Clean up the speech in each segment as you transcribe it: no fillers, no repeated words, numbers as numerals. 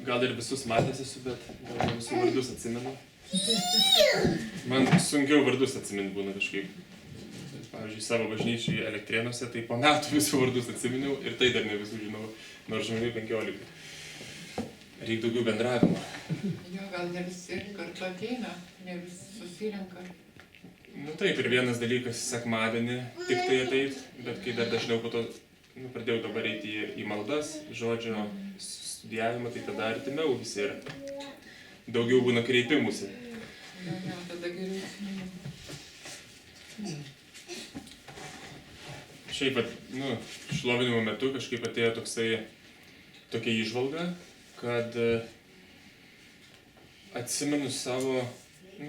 gal ir visus matęs esu, bet gal ne visų vardus atsimenu. Man sunkiau vardus atsiminti būna kažkaip. Pavyzdžiui, savo bažnyčiai Elektrėnuose, tai po metų visų vardus atsiminiau ir tai dar ne visų žinau, nors žmonių 15. Reikia daugiau bendravimo. Jo, gal ne visi kartu ateina, ne visi susirenka. Nu taip, ir vienas dalykas sekmadienį tik tai ateit, bet kai dar dažniau po to pradėjau dabar eiti į maldas, žodžio studijavimą, tai tada artimiau visi ir daugiau būna kreipimusi. Jo, tada geriau atsimenu. Šiaip, šlovinimo metu kažkaip atėjo tokia įžvalga, kad atsimenu savo,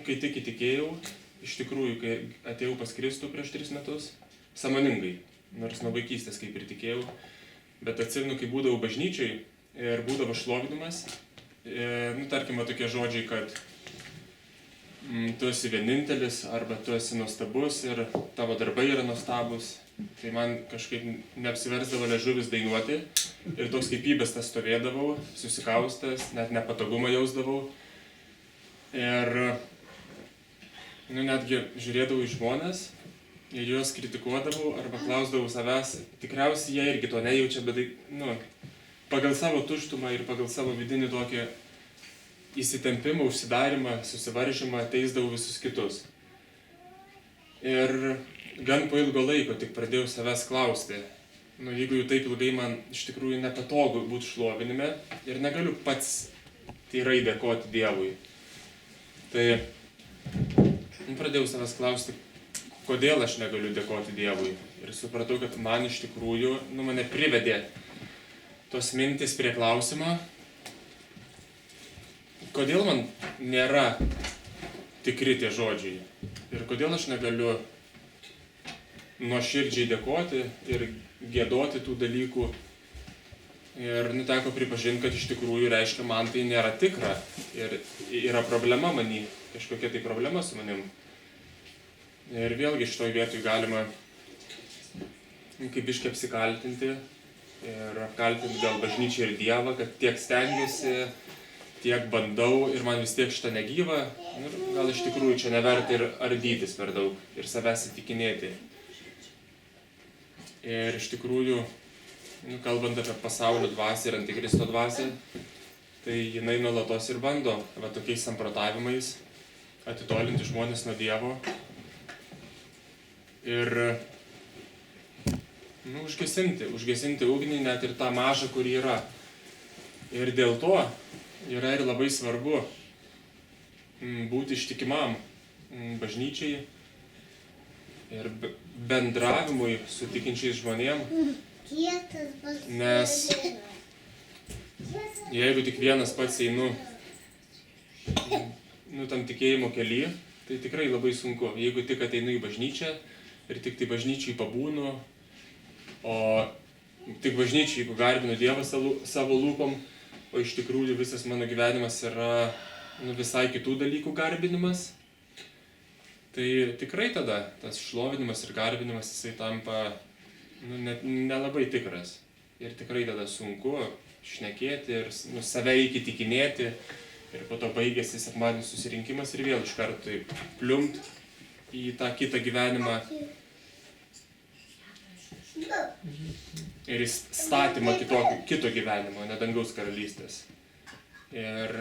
kai tik įtikėjau, iš tikrųjų, kai atėjau pas Kristų prieš 3 metus, sąmoningai, nors nuo vaikystės kaip ir tikėjau, bet atsimenu, kai būdavau bažnyčiai ir būdavo šlovinimas, tarkim, tokie žodžiai, kad tu esi vienintelis arba tu esi nuostabus ir tavo darbai yra nuostabus. Tai man kažkaip neapsiversdavo liežuvis dainuoti ir toks kaip įbestas stovėdavau, susikaustas, net nepatogumą jausdavau. Ir netgi žiūrėdavau į žmones ir juos kritikuodavau arba klausdavau savęs, tikriausiai jie irgi to nejaučia, bet pagal savo tuštumą ir pagal savo vidinį tokį įsitempimą, užsidarimą, susivaržymą teisdavau visus kitus. Ir gan po ilgo laiko tik pradėjau savęs klausti, jeigu jau taip ilgai man iš tikrųjų nepatogu būti šlovinime ir negaliu pats tyrai dėkoti Dievui. Tai pradėjau savęs klausti, kodėl aš negaliu dėkoti Dievui. Ir supratau, kad man iš tikrųjų, mane privedė tos mintis prie klausimo, kodėl man nėra tikri tie žodžiai ir kodėl aš negaliu nuoširdžiai dėkoti ir giedoti tų dalykų. Ir teko pripažinti, kad iš tikrųjų reiškia man tai nėra tikra ir yra problema manį, kažkokia tai problema su manim. Ir vėlgi šitoj vietoj galima kaip biškį apsikaltinti ir apkaltinti gal bažnyčią ir Dievą, kad tiek stengiuosi, tiek bandau ir man vis tiek šitą negyva. Ir gal iš tikrųjų čia neverta ir ardytis per daug ir savęs įtikinėti. Ir iš tikrųjų, kalbant apie pasaulio dvasią ir antikristo dvasią, tai jinai nuolatos ir bando tokiais samprotavimais atitolinti žmones nuo Dievo ir užgesinti ugnį net ir tą mažą, kur yra. Ir dėl to yra ir labai svarbu būti ištikimam bažnyčiai ir bendravimui su tikinčiais žmonėm, nes jeigu tik vienas pats einu tam tikėjimo kely, tai tikrai labai sunku. Jeigu tik ateinu į bažnyčią ir tik tai bažnyčiai pabūnu, o tik bažnyčiai, jeigu garbinu Dievą savo lūpom, o iš tikrųjų visas mano gyvenimas yra visai kitų dalykų garbinimas, tai tikrai tada tas šlovinimas ir garbinimas jisai tampa nelabai tikras. Ir tikrai tada sunku šnekėti ir save reikia įtikinėti. Ir po to baigėsi sekmadienio susirinkimas ir vėl iš karto taip pliumpt į tą kitą gyvenimą. Ir į statymą kito gyvenimo, ne dangaus karalystės. Ir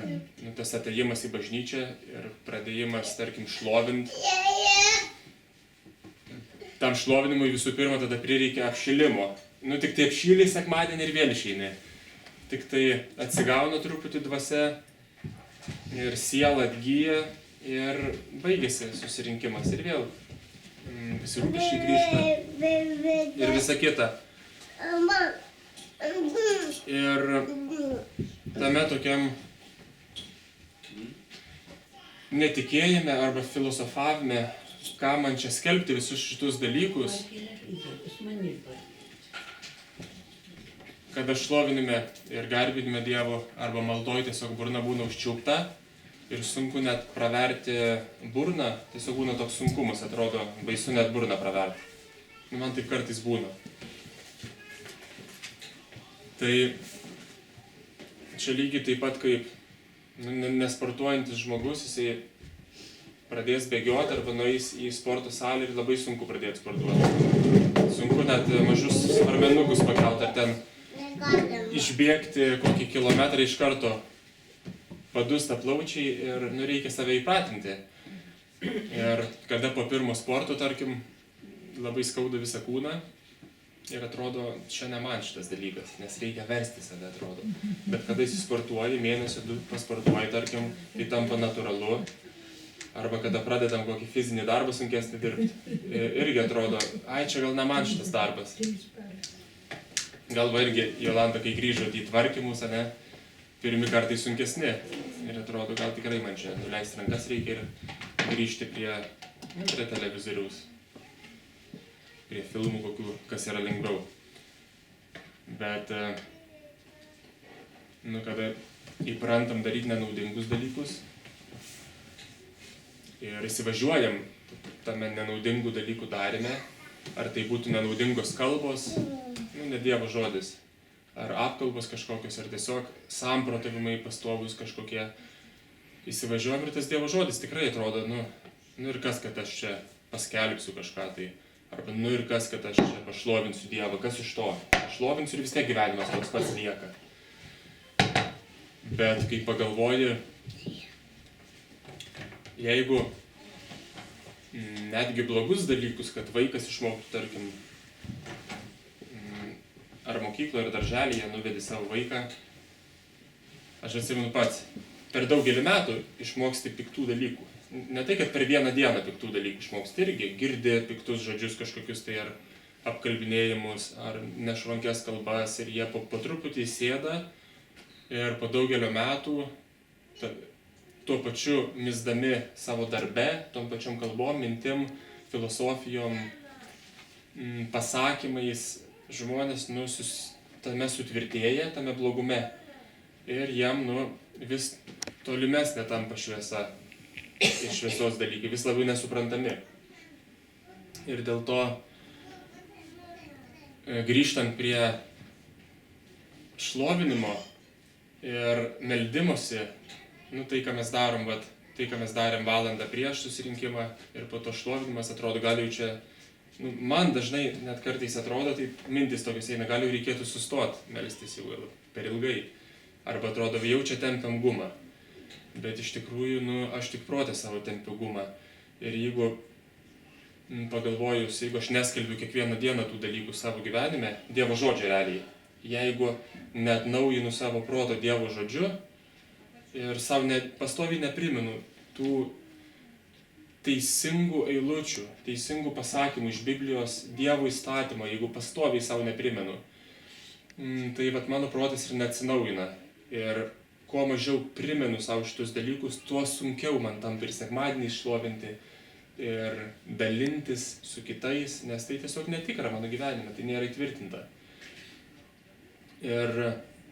tas atėjimas į bažnyčią ir pradėjimas, tarkim, šlovint. Tam šlovinimui visų pirma tada prireikia apšilimo. Tik tai apšyliai sekmadienį ir vėl išeini. Tik tai atsigauna truputį dvasia ir siela atgyja ir baigėsi susirinkimas. Ir vėl visi rūpesčiai grįžta ir visa kita. Ir tame tokiam netikėjime arba filosofavime, ką man čia skelbti visus šitus dalykus, kad aš šlovinime ir garbinime Dievo arba maldoj tiesiog burna būna užčiaupta ir sunku net praverti burną, tiesiog būna toks sunkumas, atrodo baisu net burną praverti. Man taip kartais būna. Tai čia lygiai taip pat kaip nesportuojantis žmogus, jisai pradės bėgioti arba nueis į sporto salę ir labai sunku pradėti sportuoti. Sunku net mažus svarmenukus pakelti ar ten išbėgti kokį kilometrą iš karto padusta plaučiai ir reikia save įpratinti. Ir kada po pirmo sporto, tarkim, labai skauda visą kūną ir atrodo, čia ne man šitas dalykas, nes reikia versti save, atrodo. Bet kada įsisportuoji, mėnesio 2 pasportuoji, tarkim, tai tampa natūralu. Arba kada pradedam kokį fizinį darbą sunkesnį dirbti, irgi atrodo, ai, čia gal ne man šitas darbas. Galva irgi Jolanta, kai grįžo į tvarkymus, ane, pirmi kartai sunkesni. Ir atrodo, gal tikrai man čia nuleisti rankas reikia ir grįžti prie televizoriaus, prie filmų kokių, kas yra lengviau. Bet, kada įprantam daryti nenaudingus dalykus ir įsivažiuojam tame nenaudingų dalykų darime, ar tai būtų nenaudingos kalbos, ne Dievo žodis, ar apkalbos kažkokios, ar tiesiog samprotavimai pastovus kažkokie, įsivažiuojam ir tas Dievo žodis tikrai atrodo, ir kas, kad aš čia paskelbsiu kažką tai, arba ir kas, kad aš čia pašlovinsiu Dievą, kas iš to, aš šlovinsiu ir vis tiek gyvenimas toks pats lieka. Bet kai pagalvoji, jeigu netgi blogus dalykus, kad vaikas išmoktų, tarkim, ar mokykloje, ar darželyje nuvedi savo vaiką, aš atsimenu pats, per daugelį metų išmoksti piktų dalykų. Ne tai, kad per vieną dieną piktų dalykų išmoksti, irgi girdi piktus žodžius kažkokius tai ar apkalbinėjimus, ar nešvankės kalbas ir jie po truputį sėda ir po daugelio metų tuo pačiu misdami savo darbe, tom pačiom kalbom, mintim, filosofijom, pasakymais, žmonės tame sutvirtėja, tame blogume ir jam vis tolimesnė tampa šviesa ir šviesos dalykai, vis labiau nesuprantami. Ir dėl to grįžtant prie šlovinimo ir meldimosi, tai, ką mes darom, tai, ką mes darėm valandą prieš susirinkimą ir po to šlovinimas, atrodo, gal jau čia, man dažnai net kartais atrodo, tai mintis tokios eina, gal jau reikėtų sustoti melstis jau per ilgai. Arba atrodo, jau čia tempiam gumą. Bet iš tikrųjų, aš tik protę savo tempiu gumą. Ir jeigu pagalvojus, jeigu aš neskelbiu kiekvieną dieną tų dalykų savo gyvenime, Dievo žodžio realiai, jeigu neatnaujinu savo proto Dievo žodžiu ir savo pastoviai neprimenu tų teisingų eilučių, teisingų pasakymų iš Biblijos, Dievo įstatymo, jeigu pastoviai savo neprimenu, tai mano protas ir neatsinaujina. Ir kuo mažiau primenu savo šitus dalykus, tuo sunkiau man tampa ir sekmadienį šlovinti ir dalintis su kitais, nes tai tiesiog netikra mano gyvenime, tai nėra įtvirtinta. Ir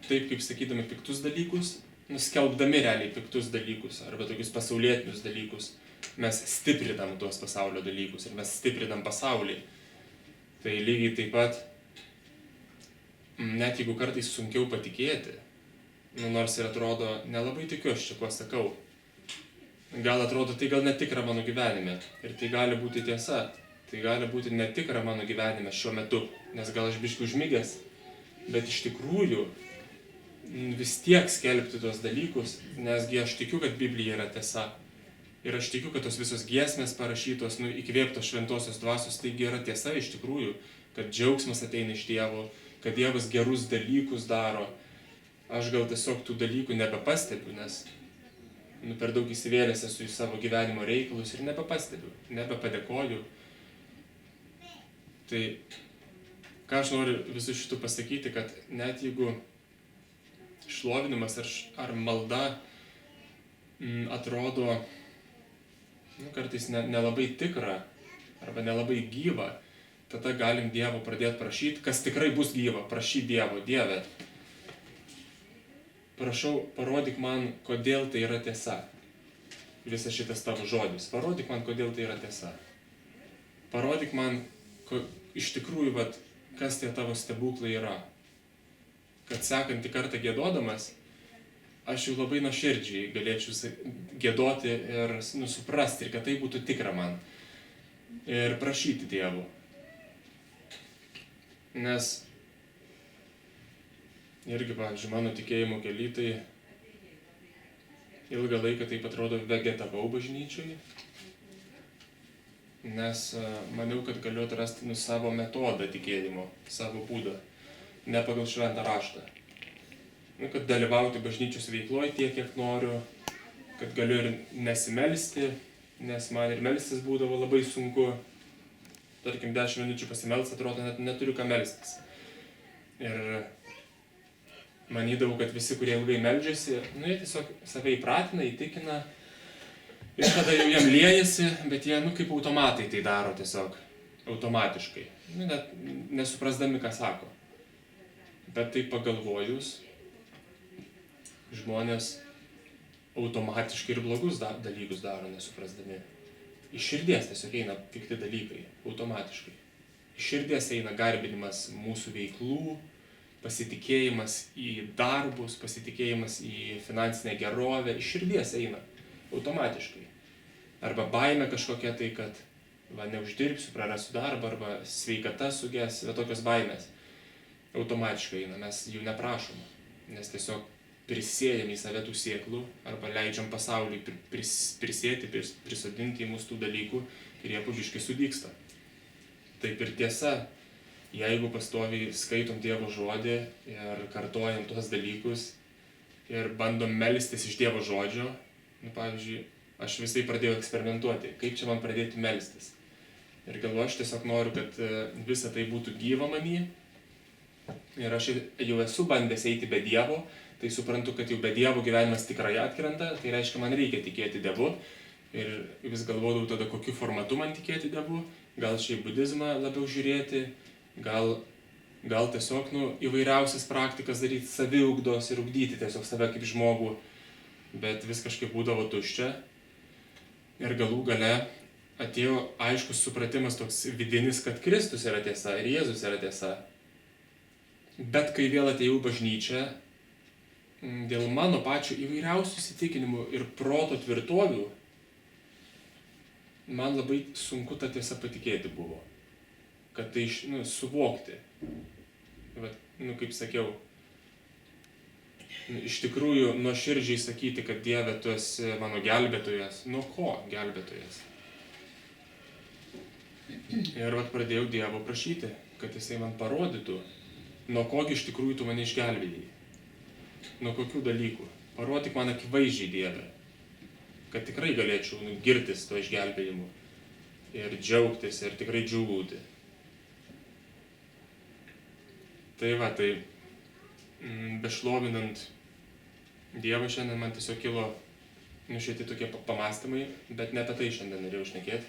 taip, kaip sakydami piktus dalykus, skelbdami realiai piktus dalykus arba tokius pasaulietinius dalykus, mes stiprinam tuos pasaulio dalykus ir mes stiprinam pasaulį. Tai lygiai taip pat, net jeigu kartais sunkiau patikėti, nors ir atrodo, nelabai tikiu aš čia, kuo sakau. Gal atrodo, tai gal netikra mano gyvenime. Ir tai gali būti tiesa. Tai gali būti netikra mano gyvenime šiuo metu. Nes gal aš biškį užmigęs. Bet iš tikrųjų vis tiek skelbti tuos dalykus, nesgi aš tikiu, kad Biblija yra tiesa. Ir aš tikiu, kad tos visos giesmės parašytos, įkvėptos šventosios dvasios, taigi yra tiesa iš tikrųjų. Kad džiaugsmas ateina iš Dievo, kad Dievas gerus dalykus daro. Aš gal tiesiog tų dalykų nebepastebiu, nes per daug įsivėlęs esu į savo gyvenimo reikalus ir nebepastebiu, nebepadėkoju. Tai ką aš noriu visų šitų pasakyti, kad net jeigu šlovinimas ar malda atrodo kartais nelabai tikra arba nelabai gyva, tada galim Dievo pradėti prašyti, kas tikrai bus gyva, prašyti Dievo, Dieve. Prašau, parodyk man, kodėl tai yra tiesa. Visas šitas tavo žodis. Parodyk man, kodėl tai yra tiesa. Parodyk man, iš tikrųjų, kas tie tavo stebuklai yra. Kad sekantį kartą giedodamas, aš jau labai nuoširdžiai galėčiau giedoti ir suprasti, ir kad tai būtų tikra man. Ir prašyti Dievo. Nes irgi, pavyzdžiui, mano tikėjimo kely, tai ilgą laiką taip atrodo vegetavau bažnyčiai, nes maniau, kad galiu atrasti savo metodą tikėjimo, savo būdą, ne pagal šventą raštą. Kad dalyvauti bažnyčios veikloje tiek, kiek noriu, kad galiu ir nesimelsti, nes man ir melstis būdavo labai sunku. Tarkim, 10 minučių pasimelsti, atrodo, net neturiu ką melstis. Ir manydavau, kad visi, kurie ilgai meldžiasi, jie tiesiog save įpratina, įtikina. Ir tada jau jam liejasi, bet jie, kaip automatai tai daro tiesiog, automatiškai. Net nesuprasdami, ką sako. Bet tai pagalvojus, žmonės automatiškai ir blogus dalykus daro, nesuprasdami. Iš širdies tiesiog eina pikti dalykai, automatiškai. Iš širdies eina garbinimas mūsų veiklų, pasitikėjimas į darbus, pasitikėjimas į finansinę gerovę, iš širdies eina, automatiškai. Arba baimė kažkokia tai, kad neuždirbsiu, prarasiu darbą, arba sveikata suges, tokios baimės. Automatiškai eina, mes jų neprašom, nes tiesiog prisėjam į save tų sėklų, arba leidžiam pasauliui prisėti, prisodinti į mūsų tų dalykų ir jie pugiškai sudygsta. Taip ir tiesa, jeigu pastoviai skaitom Dievo žodį ir kartojam tuos dalykus ir bandom melstis iš Dievo žodžio, pavyzdžiui, aš visai pradėjau eksperimentuoti, kaip čia man pradėti melstis. Ir galvoju, aš tiesiog noriu, kad visa tai būtų gyva many. Ir aš jau esu bandęs eiti be Dievo, tai suprantu, kad jau be Dievo gyvenimas tikrai atkrenta, tai reiškia, man reikia tikėti Dievu. Ir vis galvodavau tada, kokiu formatu man tikėti Dievu, gal šiai budizmą labiau žiūrėti, gal tiesiog įvairiausias praktikas daryti, saviugdos ir ugdyti tiesiog save kaip žmogų, bet vis kažkaip būdavo tuščia. Ir galų gale atėjo aiškus supratimas toks vidinis, kad Kristus yra tiesa ir Jėzus yra tiesa. Bet kai vėl atėjau į bažnyčią, dėl mano pačių įvairiausių įsitikinimų ir proto tvirtovių, man labai sunku tą tiesą patikėti buvo. Kad tai suvokti. Kaip sakiau, iš tikrųjų nuoširdžiai sakyti, kad Dieve, tu esi mano gelbėtojas. Nuo ko gelbėtojas? Ir pradėjau Dievo prašyti, kad Jisai man parodytų, nuo kogi iš tikrųjų tu mane išgelbėjai. Nuo kokių dalykų. Parodyk man akivaizdžiai, Dieve, kad tikrai galėčiau girtis to išgelbėjimu ir džiaugtis ir tikrai džiūgauti. Tai bešlovinant Dievą šiandien man tiesiog kilo šitie tokie pamąstymai, bet ne apie tai šiandien norėjau šnekėti.